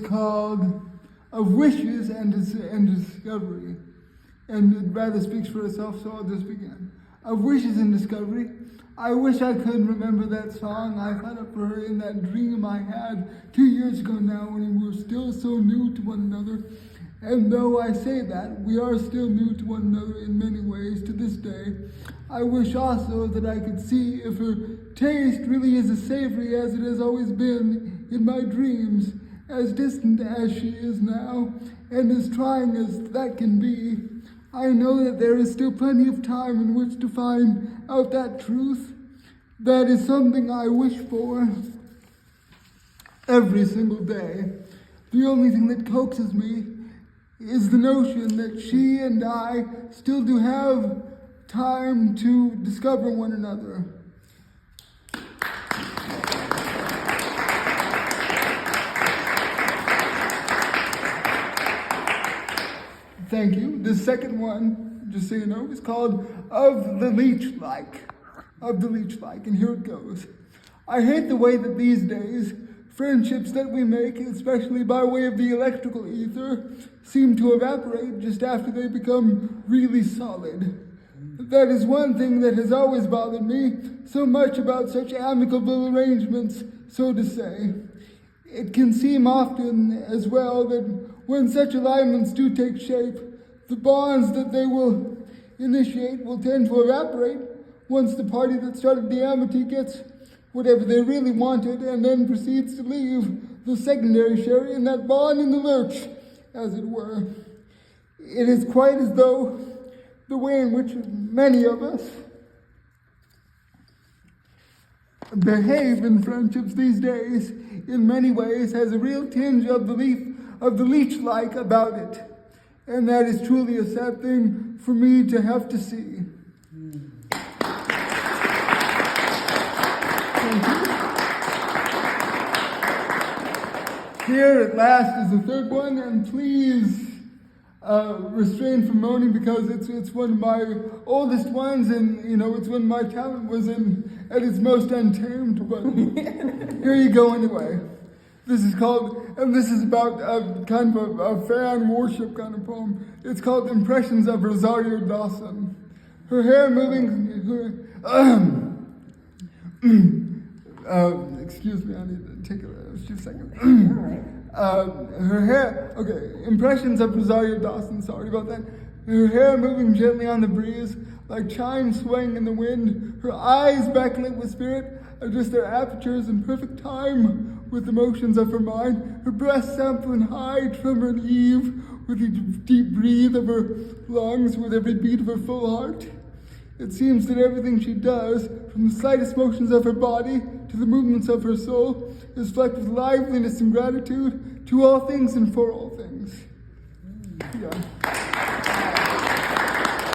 called Of Wishes and Discovery. And it rather speaks for itself, so I'll just begin. Of wishes and discovery. I wish I could remember that song I thought of for her in that dream I had 2 years ago now when we were still so new to one another. And though I say that, we are still new to one another in many ways to this day. I wish also that I could see if her taste really is as savory as it has always been in my dreams, as distant as she is now, and as trying as that can be. I know that there is still plenty of time in which to find out that truth. That is something I wish for every single day. The only thing that coaxes me is the notion that she and I still do have time to discover one another. Thank you. The second one, just so you know, is called Of the Leech-Like. Of the Leech-Like, and here it goes. I hate the way that these days, friendships that we make, especially by way of the electrical ether, seem to evaporate just after they become really solid. That is one thing that has always bothered me so much about such amicable arrangements, so to say. It can seem often as well that when such alignments do take shape, the bonds that they will initiate will tend to evaporate once the party that started the amity gets whatever they really wanted and then proceeds to leave the secondary share in that bond in the lurch, as it were. It is quite as though the way in which many of us behave in friendships these days in many ways has a real tinge of the leech-like about it. And that is truly a sad thing for me to have to see. Thank you. Here at last is the third one, and please refrain from moaning because it's one of my oldest ones, and it's when my talent was at its most untamed. But here you go anyway. This is called, and this is about kind of a fan worship kind of poem. It's called Impressions of Rosario Dawson. Her hair moving, excuse me, I need to take a few seconds. Her hair, okay, Impressions of Rosario Dawson, sorry about that. Her hair moving gently on the breeze, like chimes swaying in the wind. Her eyes backlit with spirit, adjust their apertures in perfect time with the motions of her mind. Her breath sampling high, tremor and eve, with each deep breathe of her lungs, with every beat of her full heart. It seems that everything she does, from the slightest motions of her body to the movements of her soul, is flecked with liveliness and gratitude to all things and for all things. Yeah.